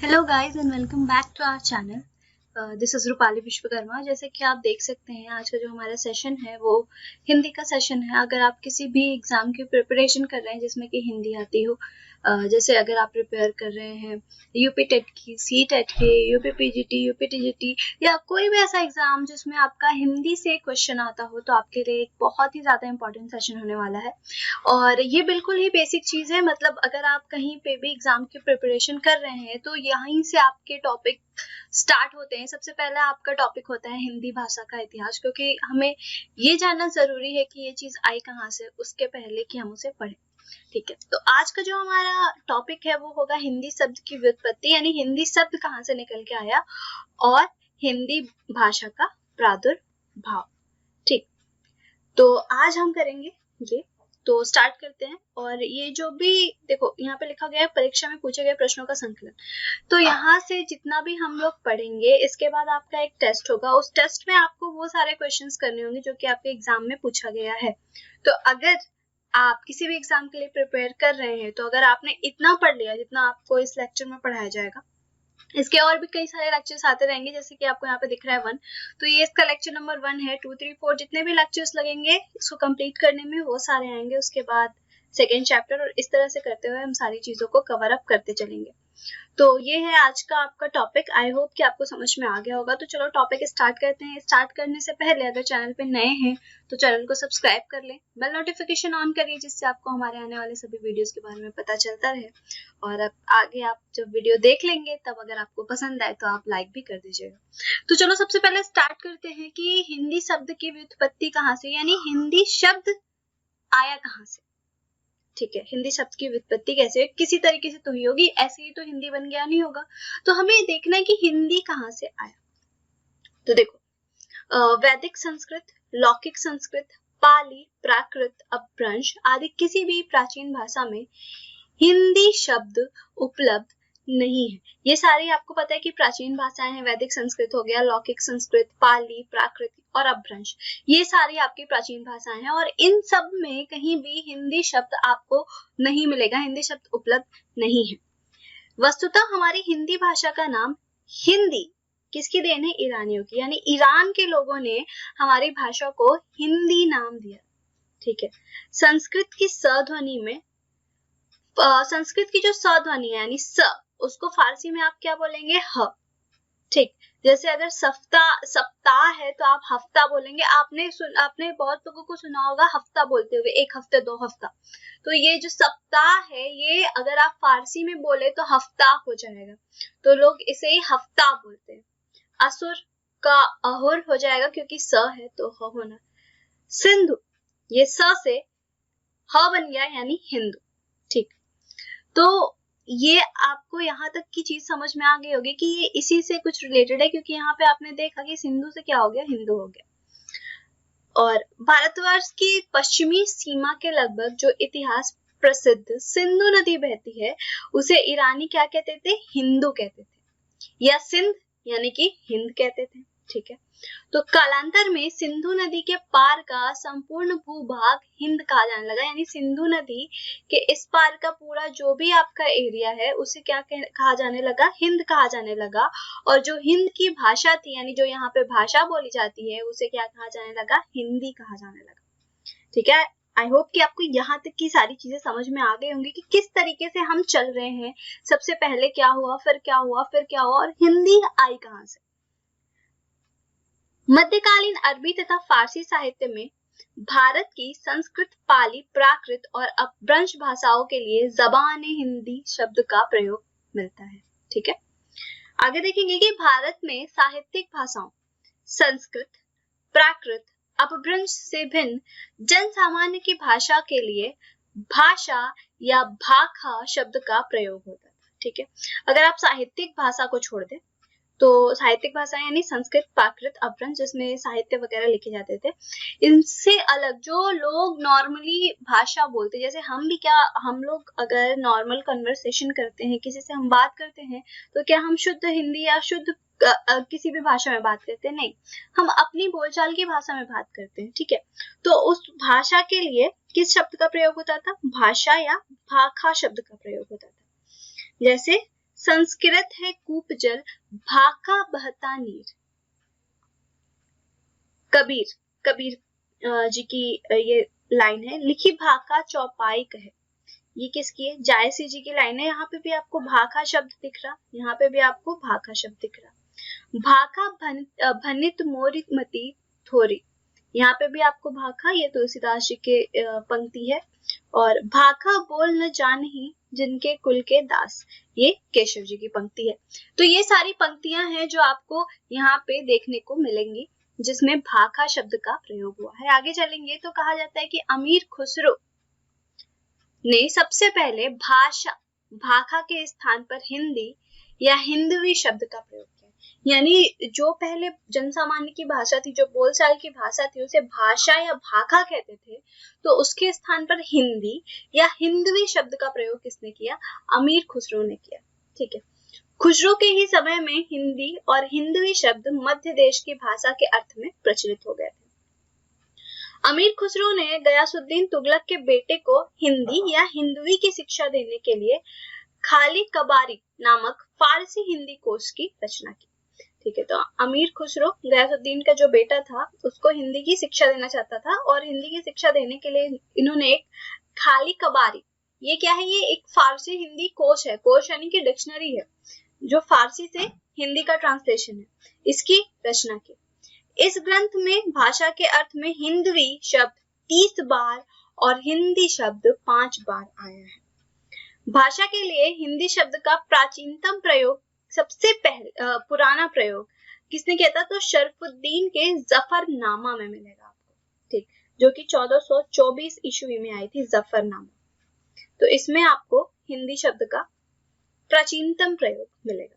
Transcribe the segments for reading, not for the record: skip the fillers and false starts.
Hello guys and welcome back to our channel. This is Rupali Vishwakarma. जैसे कि आप देख सकते हैं आज का जो हमारा सेशन है वो हिंदी का सेशन है। अगर आप किसी भी एग्जाम की प्रिपरेशन कर रहे हैं जिसमें कि हिंदी आती हो, जैसे अगर आप प्रिपेयर कर रहे हैं यूपी टेट की, सी टेट की, यूपी पीजीटी, यूपी टीजीटी या कोई भी ऐसा एग्जाम जिसमें आपका हिंदी से क्वेश्चन आता हो, तो आपके लिए एक बहुत ही ज़्यादा इंपॉर्टेंट सेशन होने वाला है। और ये बिल्कुल ही बेसिक चीज़ है। मतलब अगर आप कहीं पे भी एग्जाम की प्रिपरेशन कर रहे हैं तो यहीं से आपके टॉपिक स्टार्ट होते हैं। सबसे पहला आपका टॉपिक होता है हिंदी भाषा का इतिहास, क्योंकि हमें ये जानना जरूरी है कि ये चीज़ आई कहाँ से, उसके पहले कि हम उसे पढ़ें। ठीक है, तो आज का जो हमारा टॉपिक है वो होगा हिंदी शब्द की व्युत्पत्ति, यानी हिंदी शब्द कहाँ से निकल के आया और हिंदी भाषा का प्रादुर्भाव। ठीक, तो आज हम करेंगे ये। तो स्टार्ट करते हैं। और ये जो भी देखो यहाँ पे लिखा गया है परीक्षा में पूछे गए प्रश्नों का संकलन, तो यहाँ से जितना भी हम लोग पढ़ेंगे इसके बाद आपका एक टेस्ट होगा। उस टेस्ट में आपको वो सारे क्वेश्चंस करने होंगे जो कि आपके एग्जाम में पूछा गया है। तो अगर आप किसी भी एग्जाम के लिए प्रिपेयर कर रहे हैं तो अगर आपने इतना पढ़ लिया जितना आपको इस लेक्चर में पढ़ाया जाएगा, इसके और भी कई सारे लेक्चर्स आते रहेंगे, जैसे कि आपको यहाँ पे दिख रहा है 1, तो ये इसका लेक्चर नंबर 1 है। 2, 3, 4 जितने भी लेक्चर्स लगेंगे इसको कंप्लीट करने में वो सारे आएंगे। उसके बाद सेकेंड चैप्टर, और इस तरह से करते हुए हम सारी चीजों को कवर अप करते चलेंगे। तो ये है आज का आपका टॉपिक। आई होप कि आपको समझ में आ गया होगा। तो चलो टॉपिक स्टार्ट करते हैं। स्टार्ट करने से पहले अगर चैनल पे नए हैं तो चैनल को सब्सक्राइब कर लें, बेल नोटिफिकेशन ऑन करिए जिससे आपको हमारे आने वाले सभी वीडियोस के बारे में पता चलता रहे। और अब आगे आप जब वीडियो देख लेंगे तब अगर आपको पसंद आए तो आप लाइक भी कर दीजिएगा। तो चलो सबसे पहले स्टार्ट करते हैं कि हिंदी शब्द की व्युत्पत्ति कहाँ से, यानी हिंदी शब्द आया कहाँ से। ठीक है, हिंदी शब्द की व्युत्पत्ति कैसे, किसी तरीके से तो हुई होगी, ऐसे ही तो हिंदी बन गया नहीं होगा। तो हमें देखना है कि हिंदी कहाँ से आया। तो देखो, वैदिक संस्कृत, लौकिक संस्कृत, पाली, प्राकृत, अपभ्रंश आदि किसी भी प्राचीन भाषा में हिंदी शब्द उपलब्ध नहीं है। ये सारी आपको पता है कि प्राचीन भाषाएं हैं। वैदिक संस्कृत हो गया, लौकिक संस्कृत, पाली, प्राकृत और अपभ्रंश, ये सारी आपकी प्राचीन भाषाएं हैं। और इन सब में कहीं भी हिंदी शब्द आपको नहीं मिलेगा, हिंदी शब्द उपलब्ध नहीं है। वस्तुतः हमारी हिंदी भाषा का नाम हिंदी किसकी देन है? ईरानियों की, यानी ईरान के लोगों ने हमारी भाषा को हिंदी नाम दिया। ठीक है, संस्कृत की स ध्वनि में संस्कृत की जो स ध्वनि है यानी स, उसको फारसी में आप क्या बोलेंगे? ह। ठीक, जैसे अगर सप्ताह है तो आप हफ्ता बोलेंगे। आपने बहुत लोगों को सुना होगा हफ्ता बोलते हुए, 1 हफ्ते 2 हफ्ता। तो ये जो सप्ताह है ये अगर आप फारसी में बोले तो हफ्ता हो जाएगा, तो लोग इसे हफ्ता बोलते हैं। असुर का अहुर हो जाएगा क्योंकि स है तो ह होना। सिंधु, ये स से ह बन गया यानी हिंदू। ठीक, तो ये आपको यहाँ तक की चीज समझ में आ गई होगी कि ये इसी से कुछ रिलेटेड है, क्योंकि यहाँ पे आपने देखा कि सिंधु से क्या हो गया? हिंदू हो गया। और भारतवर्ष की पश्चिमी सीमा के लगभग जो इतिहास प्रसिद्ध सिंधु नदी बहती है उसे ईरानी क्या कहते थे? हिंदू कहते थे, या सिंध यानी कि हिंद कहते थे। ठीक है, तो कालांतर में सिंधु नदी के पार का संपूर्ण भूभाग हिंद कहा जाने लगा, यानी सिंधु नदी के इस पार का पूरा जो भी आपका एरिया है उसे क्या कहा जाने लगा? हिंद कहा जाने लगा। और जो हिंद की भाषा थी, यानी जो यहाँ पे भाषा बोली जाती है उसे क्या कहा जाने लगा? हिंदी कहा जाने लगा। ठीक है, आई होप कि आपको यहाँ तक की सारी चीजें समझ में आ गई होंगी कि किस तरीके से हम चल रहे हैं। सबसे पहले क्या हुआ, फिर क्या हुआ, फिर क्या हुआ, और हिंदी आई कहाँ से। मध्यकालीन अरबी तथा फारसी साहित्य में भारत की संस्कृत, पाली, प्राकृत और अपभ्रंश भाषाओं के लिए ज़बान-ए-हिंदी शब्द का प्रयोग मिलता है। ठीक है, आगे देखेंगे कि भारत में साहित्यिक भाषाओं संस्कृत, प्राकृत, अपभ्रंश से भिन्न जन सामान्य की भाषा के लिए भाषा या भाखा शब्द का प्रयोग होता था। ठीक है, अगर आप साहित्यिक भाषा को छोड़ दें तो साहित्यिक भाषा यानी संस्कृत, प्राकृत, अपभ्रंश जिसमें साहित्य वगैरह लिखे जाते थे, इनसे अलग जो लोग नॉर्मली भाषा बोलते, जैसे हम लोग अगर नॉर्मल कन्वर्सेशन करते हैं, किसी से हम बात करते हैं, तो क्या हम शुद्ध हिंदी या शुद्ध किसी भी भाषा में बात करते हैं? नहीं, हम अपनी बोलचाल की भाषा में बात करते हैं। ठीक है, तो उस भाषा के लिए किस शब्द का प्रयोग होता था? भाषा या भाखा शब्द का प्रयोग होता था। जैसे संस्कृत है कूप जल, भाका बहता नीर। कबीर जी की ये लाइन है। लिखी भाका चौपाई कहे, ये किसकी है? जायसी जी की लाइन है। यहाँ पे भी आपको भाका शब्द दिख रहा, यहाँ पे भी आपको भाका शब्द दिख रहा। भाका भनित मोरित मती थोरी, यहाँ पे भी आपको भाका, ये तुलसीदास जी के पंक्ति है। और भाका बोल न जानही जिनके कुल के दास, ये केशव जी की पंक्ति है। तो ये सारी पंक्तियां हैं जो आपको यहाँ पे देखने को मिलेंगी जिसमें भाका शब्द का प्रयोग हुआ है। आगे चलेंगे तो कहा जाता है कि अमीर खुसरो ने सबसे पहले भाका के स्थान पर हिंदी या हिंदवी शब्द का प्रयोग किया। यानी जो पहले जनसामान्य की भाषा थी, जो बोलचाल की भाषा थी, उसे भाषा या भाका कहते थे, तो उसके स्थान पर हिंदी या हिंदवी शब्द का प्रयोग किसने किया? अमीर खुसरो ने किया। ठीक है, खुसरो के ही समय में हिंदी और हिंदवी शब्द मध्य देश की भाषा के अर्थ में प्रचलित हो गए थे। अमीर खुसरो ने गयासुद्दीन तुगलक के बेटे को हिंदी या हिंदवी की शिक्षा देने के लिए खाली कबारी नामक फारसी हिंदी कोश की रचना की। ठीक है, तो अमीर खुसरो गयासुद्दीन का जो बेटा था उसको हिंदी की शिक्षा देना चाहता था, और हिंदी की शिक्षा देने के लिए इन्होंने एक खाली कबारी, ये क्या है? ये एक फारसी हिंदी कोश है। कोश यानी कि डिक्शनरी है जो फारसी से हिंदी का ट्रांसलेशन है, इसकी रचना की। इस ग्रंथ में भाषा के अर्थ में हिंदवी शब्द 30 बार और हिंदी शब्द 5 बार आया है। भाषा के लिए हिंदी शब्द का प्राचीनतम प्रयोग, सबसे पुराना प्रयोग किसने किया था? तो शरफुद्दीन के जफरनामा में मिलेगा आपको। ठीक, जो कि 1424 ईस्वी में आई थी जफरनामा। तो इसमें आपको हिंदी शब्द का प्राचीनतम प्रयोग मिलेगा।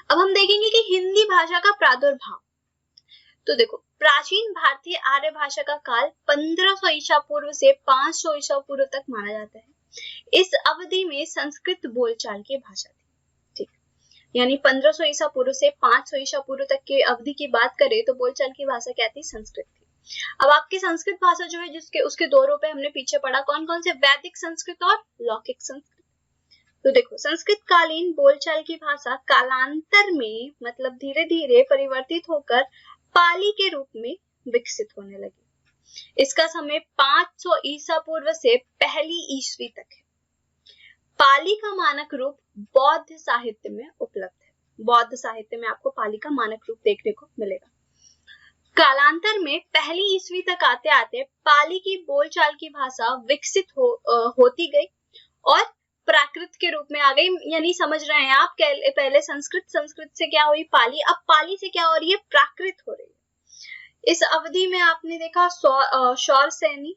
अब हम देखेंगे कि हिंदी भाषा का प्रादुर्भाव। तो देखो, प्राचीन भारतीय आर्य भाषा का काल 1500 ईसा पूर्व से 500 ईसा पूर्व तक माना जाता है। इस अवधि में संस्कृत बोलचाल की भाषा थी। ठीक, यानी 1500 ईसा पूर्व से 500 ईसा पूर्व तक की अवधि की बात करें तो बोलचाल की भाषा क्या थी? संस्कृत थी। अब आपकी संस्कृत भाषा जो है, जिसके उसके दो रूप है, हमने पीछे पढ़ा कौन कौन से? वैदिक संस्कृत और लौकिक संस्कृत। तो देखो, संस्कृत कालीन बोलचाल की भाषा कालांतर में, मतलब धीरे धीरे परिवर्तित होकर पाली के रूप में विकसित होने लगी। इसका समय 500 ईसा पूर्व से पहली ईस्वी तक है। पाली का मानक रूप बौद्ध साहित्य में उपलब्ध है। बौद्ध साहित्य में आपको पाली का मानक रूप देखने को मिलेगा। कालांतर में पहली ईस्वी तक आते आते पाली की बोलचाल की भाषा विकसित होती गई और प्राकृत के रूप में आ गई। यानी समझ रहे हैं आप, पहले संस्कृत से क्या हुई? पाली। अब पाली से क्या हो रही है? प्राकृत हो रही है। इस अवधि में आपने देखा शौरसेनी,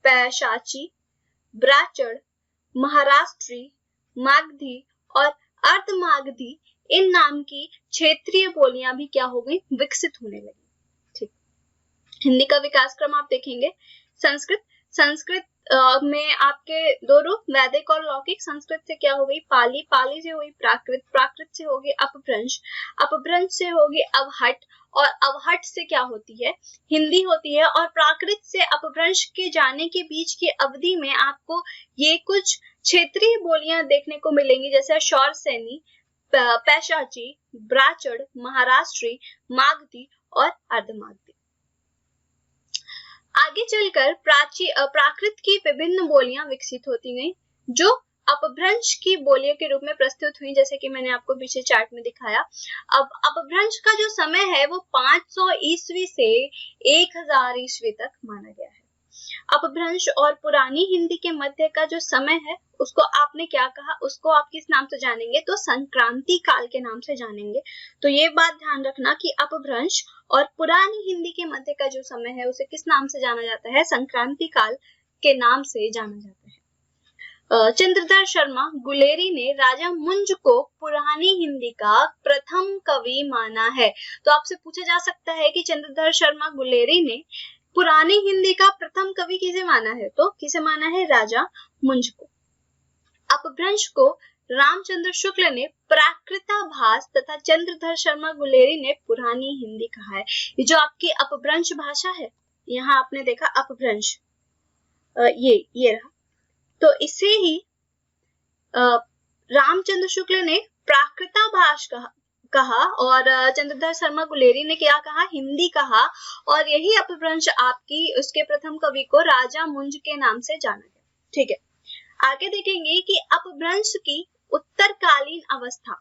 पैशाची, ब्राचड़, महाराष्ट्री, मागधी और अर्धमागधी, इन नाम की क्षेत्रीय बोलियां भी क्या हो गई? विकसित होने लगी। ठीक, हिंदी का विकास क्रम आप देखेंगे। संस्कृत में आपके दो रूप, वैदिक और लौकिक। संस्कृत से क्या हो गई? पाली, पाली से हुई प्राकृत, प्राकृत से होगी अपभ्रंश, अपभ्रंश से होगी अवहट, और अवहट से क्या होती है? हिंदी होती है। और प्राकृत से अपभ्रंश के जाने के बीच की अवधि में आपको ये कुछ क्षेत्रीय बोलियां देखने को मिलेंगी, जैसे शौरसेनी, पैशाची, ब्राचड़, महाराष्ट्री, मागधी और अर्धमागधी। आगे चलकर प्राकृत की विभिन्न बोलियां विकसित होती गईं, जो अपभ्रंश की बोलियों के रूप में प्रस्तुत हुई, जैसे कि मैंने आपको पीछे चार्ट में दिखाया। अब अपभ्रंश का जो समय है वो 500 ईस्वी से 1000 ईस्वी तक माना गया है। अपभ्रंश और पुरानी हिंदी के मध्य का जो समय है उसको आपने क्या कहा? उसको आप किस नाम से जानेंगे? तो संक्रांति काल के नाम से जानेंगे। तो ये बात ध्यान रखना कि अपभ्रंश और पुरानी हिंदी के मध्य का जो समय है उसे किस नाम से जाना जाता है? संक्रांति काल के नाम से जाना जाता है। चंद्रधर शर्मा गुलेरी ने राजा मुंज को पुरानी हिंदी का प्रथम कवि माना है। तो आपसे पूछा जा सकता है कि चंद्रधर शर्मा गुलेरी ने पुरानी हिंदी का प्रथम कवि किसे माना है? तो किसे माना है? राजा मुंज को। अपभ्रंश को रामचंद्र शुक्ल ने प्राकृताभास तथा चंद्रधर शर्मा गुलेरी ने पुरानी हिंदी कहा है। ये जो आपकी अपभ्रंश भाषा है, यहाँ आपने देखा अपभ्रंश, ये रहा, तो इसे ही रामचंद्र शुक्ल ने प्राकृताभास कहा और चंद्रधर शर्मा गुलेरी ने क्या कहा, हिंदी कहा। और यही अपभ्रंश आपकी उसके प्रथम कवि को राजा मुंज के नाम से जाना गया। ठीक है, आगे देखेंगे कि अपभ्रंश की उत्तरकालीन अवस्था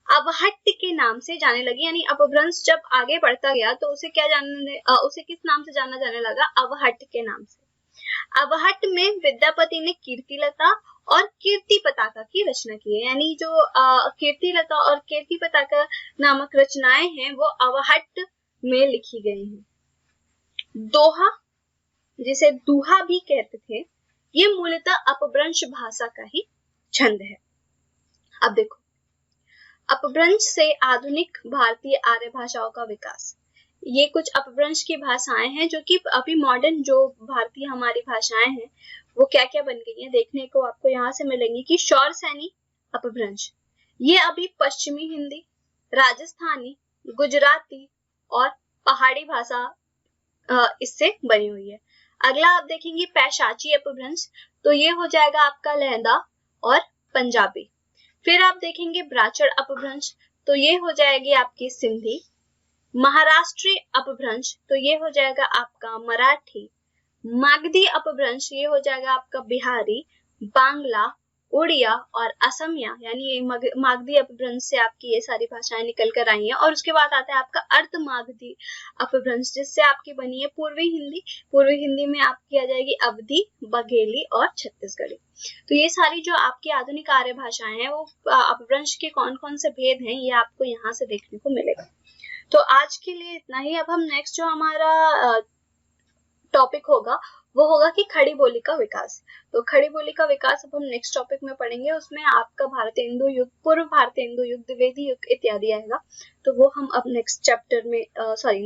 अवहट्ट के नाम से जाने लगी, यानी अपभ्रंश जब आगे बढ़ता गया तो उसे उसे किस नाम से जाना जाने लगा, अवहट्ट के नाम से। अवहट्ट में विद्यापति ने कीर्तिलता और कीर्ति पताका की रचना की है, यानी जो कीर्तिलता और कीर्ति पताका नामक रचनाएं हैं वो अवहट्ट में लिखी गई हैं। दोहा, जिसे दूहा भी कहते थे, ये मूलतः अपभ्रंश भाषा का ही छंद है। अब देखो, अपभ्रंश से आधुनिक भारतीय आर्य भाषाओं का विकास, ये कुछ अपभ्रंश की भाषाएं हैं जो कि अभी मॉडर्न जो भारतीय हमारी भाषाएं हैं वो क्या क्या बन गई हैं देखने को आपको यहाँ से मिलेंगी। कि शौर सैनी अपभ्रंश, ये अभी पश्चिमी हिंदी, राजस्थानी, गुजराती और पहाड़ी भाषा इससे बनी हुई है। अगला आप देखेंगे पैशाची अपभ्रंश, तो ये हो जाएगा आपका लहंदा और पंजाबी। फिर आप देखेंगे ब्राचड़ अपभ्रंश, तो ये हो जाएगी आपकी सिंधी। महाराष्ट्री अपभ्रंश, तो ये हो जाएगा आपका मराठी। मागधी अपभ्रंश, ये हो जाएगा आपका बिहारी, बांग्ला, उड़िया और असमिया, यानी मागधी अपभ्रंश से आपकी ये सारी भाषाएं निकल कर आई हैं। और उसके बाद आता है आपका अर्ध मागधी अपभ्रंश, जिससे आपकी बनी है पूर्वी हिंदी। पूर्वी हिंदी में आपकी आ जाएगी अवधी, बघेली और छत्तीसगढ़ी। तो ये सारी जो आपकी आधुनिक आर्य भाषाएं हैं वो अपभ्रंश के कौन कौन से भेद हैं ये आपको यहाँ से देखने को मिलेगा। तो आज के लिए इतना ही। अब हम नेक्स्ट जो हमारा टॉपिक होगा वो होगा कि खड़ी बोली का विकास। तो खड़ी बोली का विकास अब हम नेक्स्ट टॉपिक में पढ़ेंगे। उसमें आपका भारतीय हिंदू युग, पूर्व भारतीय हिंदू युग, द्विवेदी युग इत्यादि आएगा। तो वो हम अब नेक्स्ट चैप्टर में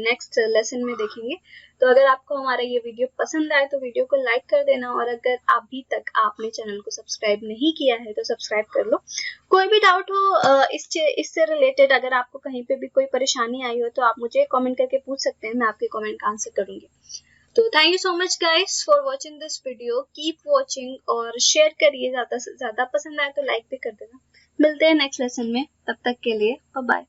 नेक्स्ट लेसन में देखेंगे। तो अगर आपको हमारा ये वीडियो पसंद आए तो वीडियो को लाइक कर देना, और अगर अभी तक आपने चैनल को सब्सक्राइब नहीं किया है तो सब्सक्राइब कर लो। कोई भी डाउट हो इससे रिलेटेड, अगर आपको कहीं पे भी कोई परेशानी आई हो तो आप मुझे कमेंट करके पूछ सकते हैं, मैं आपके कमेंट का आंसर करूंगी। तो thank you so much guys for watching this video. Keep watching और शेयर करिए, ज्यादा से ज्यादा। पसंद आए तो लाइक भी कर देना। मिलते हैं नेक्स्ट लेसन में, तब तक के लिए बाय बाय।